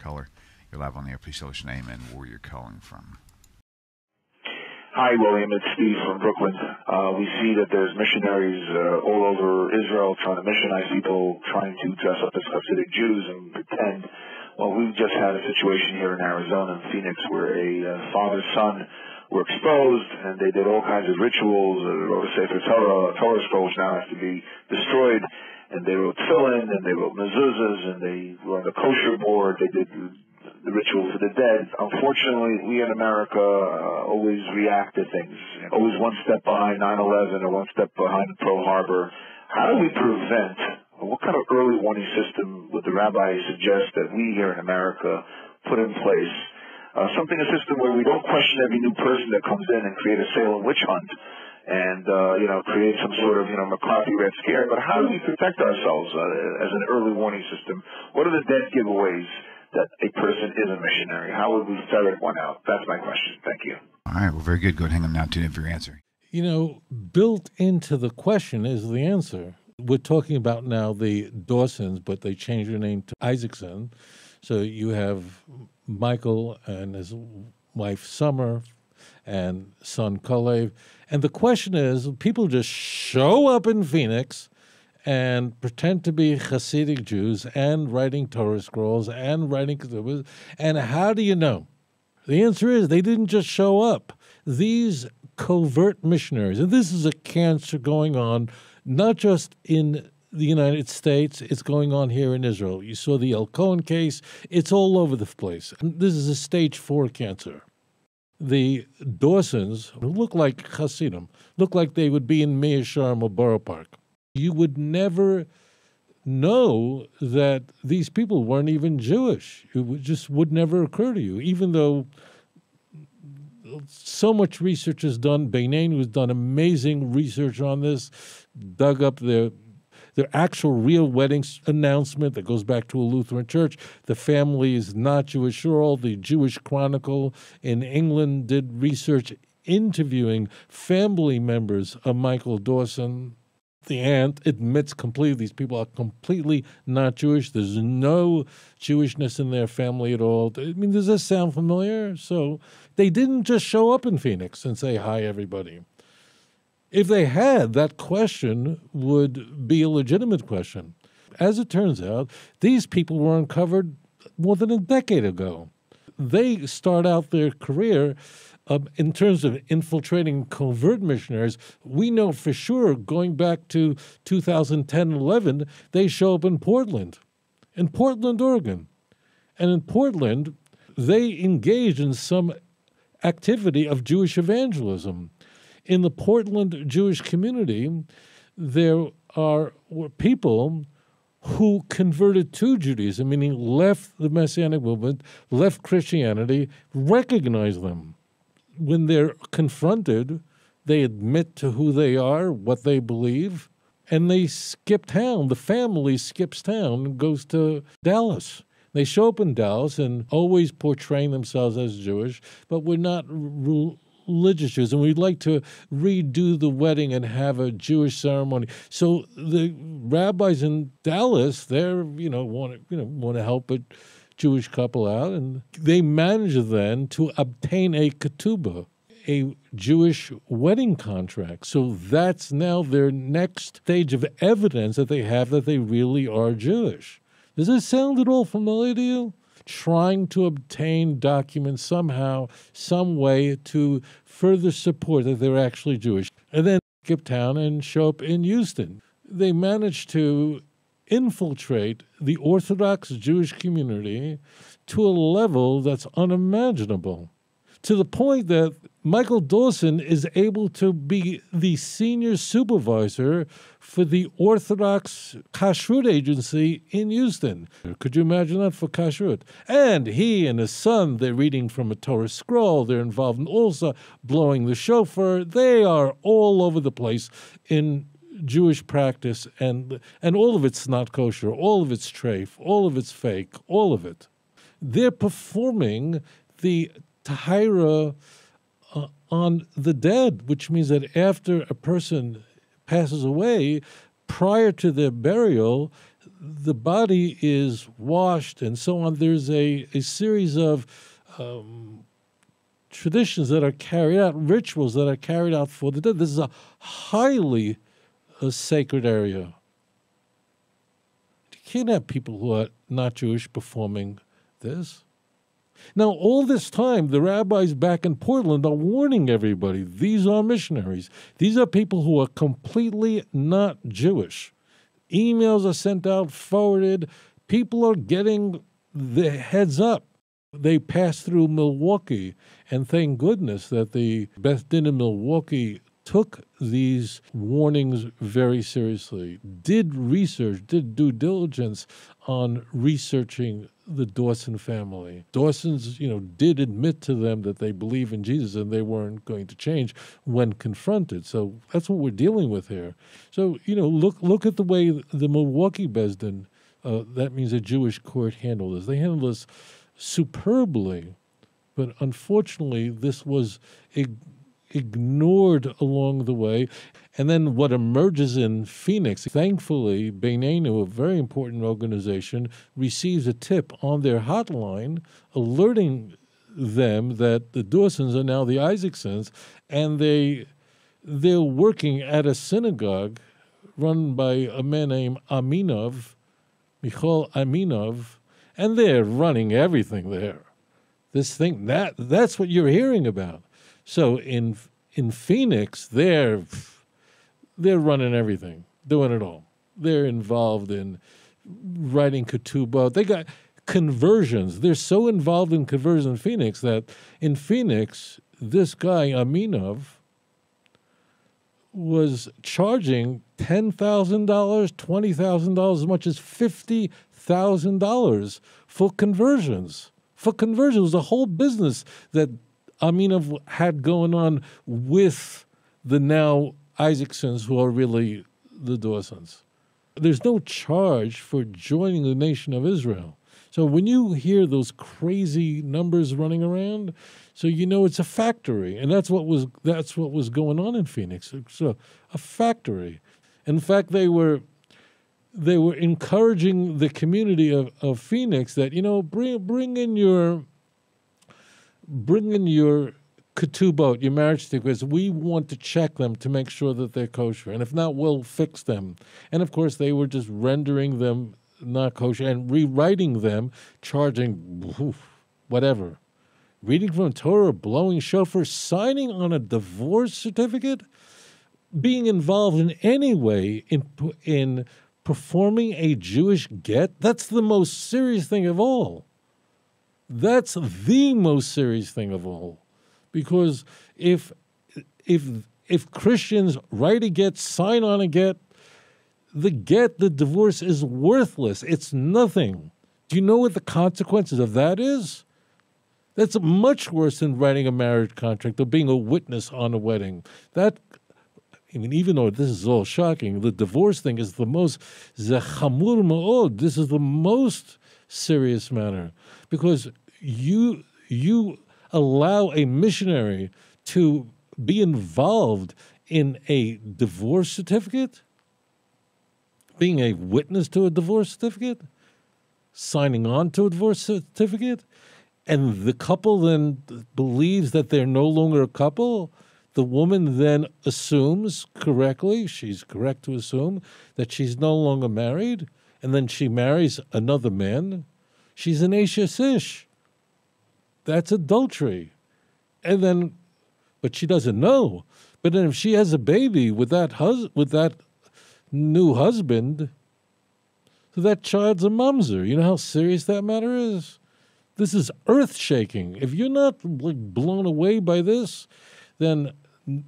color. You're live on the air. Please tell us your name and where you're calling from. Hi, William. It's Steve from Brooklyn. We see that there's missionaries all over Israel trying to missionize people, trying to dress up as Hasidic Jews and pretend. Well, we've just had a situation here in Arizona, in Phoenix, where a father-son were exposed, and they did all kinds of rituals. They wrote a Sefer Torah, a Torah scroll, which now has to be destroyed. And they wrote tefillin, and they wrote mezuzahs, and they were on the kosher board. They did the ritual for the dead. Unfortunately, we in America always react to things. Always one step behind 9/11 or one step behind Pearl Harbor. How do we prevent, or what kind of early warning system would the rabbi suggest that we here in America put in place? A system where we don't question every new person that comes in and create a Salem witch hunt and, create some sort of, McCarthy Red Scare. But how do we protect ourselves as an early warning system? What are the dead giveaways that a person is a missionary? How would we ferret one out? That's my question. Thank you. All right. Well, very good. Go ahead and hang on now. Tune in for your answer. Built into the question is the answer. We're talking about now the Dawsons, but they changed their name to Isaacson. So you have Michael and his wife Summer and son Kalev. And the question is, people just show up in Phoenix and pretend to be Hasidic Jews and writing Torah scrolls and writing ketubas. And how do you know? The answer is they didn't just show up. These covert missionaries, and this is a cancer going on not just in the United States, it's going on here in Israel. You saw the El Cohen case. It's all over the place. And this is a stage 4 cancer. The Dawsons, who look like Hasidim, look like they would be in Meir Sharm or Borough Park. You would never know that these people weren't even Jewish. It just would never occur to you, even though so much research is done. Beyneinu has done amazing research on this, dug up their actual real wedding announcement that goes back to a Lutheran church. The family is not Jewish at all. The Jewish Chronicle in England did research interviewing family members of Michael Dawson. The aunt admits completely these people are completely not Jewish. There's no Jewishness in their family at all. I mean, does this sound familiar? So they didn't just show up in Phoenix and say, hi, everybody. If they had, that question would be a legitimate question. As it turns out, these people were uncovered more than a decade ago. They start out their career in terms of infiltrating covert missionaries. We know for sure, going back to 2010-11, they show up in Portland, Oregon. And in Portland, they engage in some activity of Jewish evangelism. In the Portland Jewish community, there were people who converted to Judaism, meaning left the Messianic movement, left Christianity, recognized them. When they're confronted, they admit to who they are, what they believe, and they skip town. The family skips town and goes to Dallas. They show up in Dallas and always portraying themselves as Jewish, but we're not religious Jews, and we'd like to redo the wedding and have a Jewish ceremony. So the rabbis in Dallas, they're want to help a Jewish couple out, and they manage then to obtain a ketubah, a Jewish wedding contract. So that's now their next stage of evidence that they have that they really are Jewish. Does this sound at all familiar to you? Trying to obtain documents somehow, some way to further support that they're actually Jewish. And then skip town and show up in Houston. They managed to infiltrate the Orthodox Jewish community to a level that's unimaginable, to the point that Michael Dawson is able to be the senior supervisor for the Orthodox Kashrut agency in Houston. Could you imagine that for Kashrut? And he and his son, they're reading from a Torah scroll. They're involved in also blowing the shofar. They are all over the place in Jewish practice, and all of it's not kosher, all of it's treif, all of it's fake, all of it. They're performing the tahira on the dead, which means that after a person passes away, prior to their burial, the body is washed and so on. There's a series of traditions that are carried out, rituals that are carried out for the dead. This is a highly sacred area. You can't have people who are not Jewish performing this. Now, all this time, the rabbis back in Portland are warning everybody, these are missionaries. These are people who are completely not Jewish. Emails are sent out, forwarded. People are getting their heads up. They pass through Milwaukee, and thank goodness that the Beth Din in Milwaukee took these warnings very seriously, did research, did due diligence on researching the Dawson family. Dawsons, did admit to them that they believe in Jesus and they weren't going to change when confronted. So that's what we're dealing with here. So, look at the way the Milwaukee Beth Din, that means a Jewish court, handled this. They handled this superbly, but unfortunately this was ignored along the way. And then what emerges in Phoenix, thankfully, Beyneinu, a very important organization, receives a tip on their hotline alerting them that the Dawsons are now the Isaacsons, and they're working at a synagogue run by a man named Michal Aminov, and they're running everything there. This thing, that's what you're hearing about. So in Phoenix, they're running everything, doing it all. They're involved in writing ketubah. They got conversions. They're so involved in conversions in Phoenix that in Phoenix, this guy, Aminov, was charging $10,000, $20,000, as much as $50,000 for conversions. For conversions, it was a whole business that Aminov had going on with the now Isaacsons, who are really the Dawsons. There's no charge for joining the nation of Israel. So when you hear those crazy numbers running around, so it's a factory, and that's what was going on in Phoenix. So a factory. In fact, they were encouraging the community of Phoenix that bring in your ketubot, your marriage certificates. We want to check them to make sure that they're kosher, and if not, we'll fix them. And of course, they were just rendering them not kosher and rewriting them, charging whatever. Reading from Torah, blowing shofar, signing on a divorce certificate, being involved in any way in performing a Jewish get. That's the most serious thing of all. That's the most serious thing of all. Because if Christians write a get, sign on a get, the divorce is worthless. It's nothing. Do you know what the consequences of that is? That's much worse than writing a marriage contract or being a witness on a wedding. Even though this is all shocking, the divorce thing is the most zechamur ma'od. This is the most serious matter, because you allow a missionary to be involved in a divorce certificate, being a witness to a divorce certificate, signing on to a divorce certificate, and the couple then believes that they're no longer a couple. The woman then assumes correctly, she's correct to assume, that she's no longer married, and then she marries another man. She's an Ashes Ish. That's adultery. But she doesn't know. But then if she has a baby with that new husband, so that child's a mamzer. You know how serious that matter is? This is earth-shaking. If you're not blown away by this, then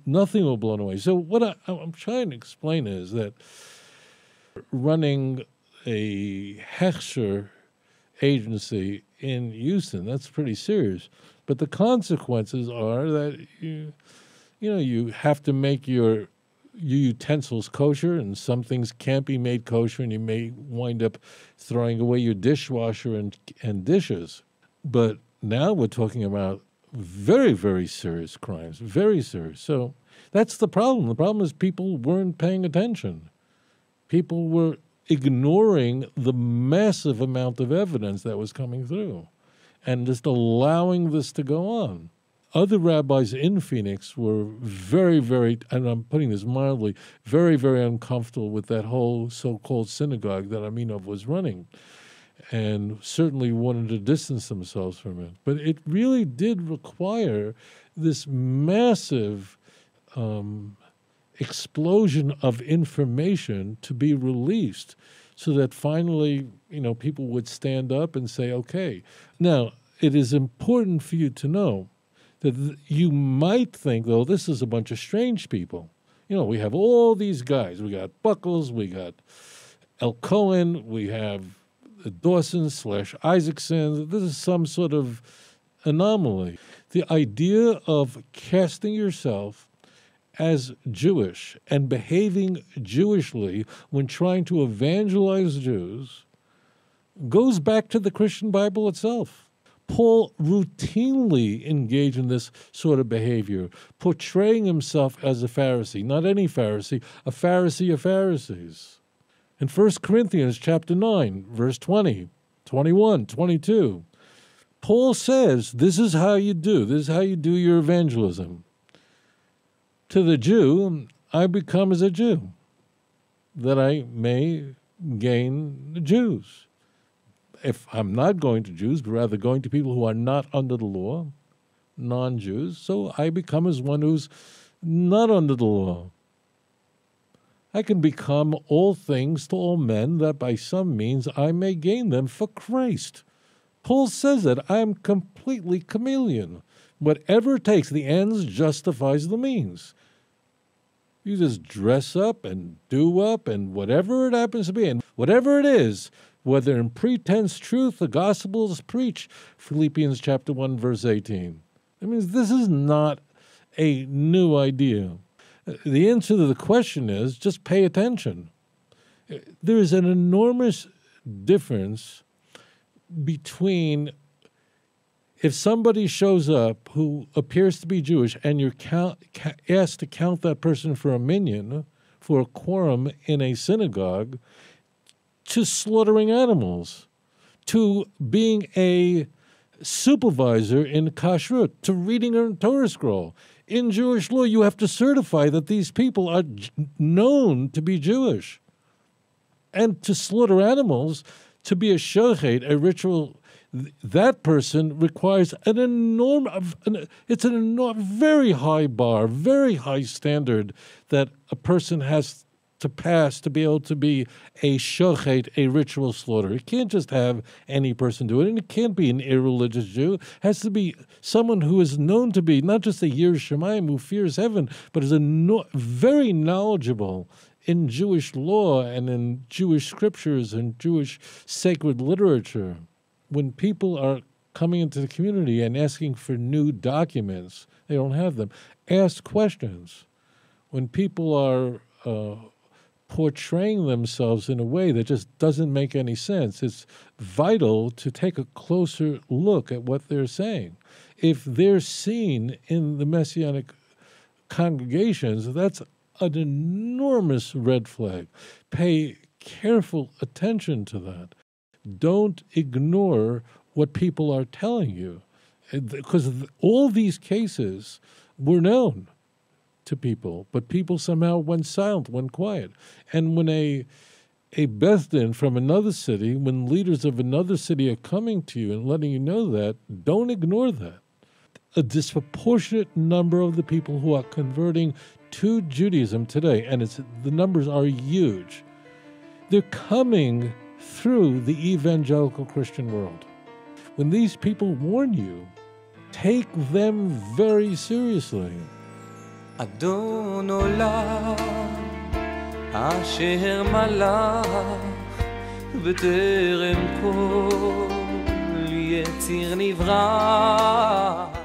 nothing will blow away. So what I'm trying to explain is that running a hechsher agency in Houston, that's pretty serious. But the consequences are that you have to make your utensils kosher, and some things can't be made kosher, and you may wind up throwing away your dishwasher and dishes. But now we're talking about very, very serious crimes, very serious. So that's the problem. The problem is people weren't paying attention. People were ignoring the massive amount of evidence that was coming through and just allowing this to go on. Other rabbis in Phoenix were very, very, and I'm putting this mildly, very, very uncomfortable with that whole so-called synagogue that Aminov was running, and certainly wanted to distance themselves from it. But it really did require this massive explosion of information to be released so that finally, people would stand up and say, okay. Now, it is important for you to know that you might think, though, this is a bunch of strange people. We have all these guys. We got Buckles, we got El Cohen, we have Dawson/Isaacson. This is some sort of anomaly. The idea of casting yourself as Jewish and behaving Jewishly when trying to evangelize Jews goes back to the Christian Bible itself. Paul routinely engaged in this sort of behavior, portraying himself as a Pharisee, not any Pharisee, a Pharisee of Pharisees. In 1 Corinthians chapter 9, verse 20, 21, 22, Paul says, this is how you do your evangelism. To the Jew, I become as a Jew, that I may gain the Jews. If I'm not going to Jews, but rather going to people who are not under the law, non-Jews, so I become as one who's not under the law. I can become all things to all men, that by some means I may gain them for Christ. Paul says that I am completely chameleon. Whatever it takes, the ends justifies the means. You just dress up and do up and whatever it happens to be, and whatever it is, whether in pretense truth, the gospel is preached, Philippians chapter 1, verse 18. That means this is not a new idea. The answer to the question is just pay attention. There is an enormous difference between if somebody shows up who appears to be Jewish and you're asked to count that person for a minyan, for a quorum in a synagogue, to slaughtering animals, to being a supervisor in kashrut, to reading a Torah scroll. In Jewish law, you have to certify that these people are known to be Jewish. And to slaughter animals, to be a shochet, a ritual, that person requires it's an enormous, very high bar, very high standard that a person has to pass to be able to be a shochet, a ritual slaughter. It can't just have any person do it, and it can't be an irreligious Jew. It has to be someone who is known to be not just a Yir Shemayim who fears heaven, but is very knowledgeable in Jewish law and in Jewish scriptures and Jewish sacred literature. When people are coming into the community and asking for new documents, they don't have them. Ask questions. When people are portraying themselves in a way that just doesn't make any sense, it's vital to take a closer look at what they're saying. If they're seen in the Messianic congregations, that's an enormous red flag. Pay careful attention to that. Don't ignore what people are telling you, because all these cases were known to people, but people somehow went silent, went quiet. And when a Beth Din from another city, when leaders of another city are coming to you and letting you know that, don't ignore that. A disproportionate number of the people who are converting to Judaism today, and the numbers are huge, they're coming through the evangelical Christian world. When these people warn you, take them very seriously. אדון עולם אשר מלך בטרם כל יציר נברא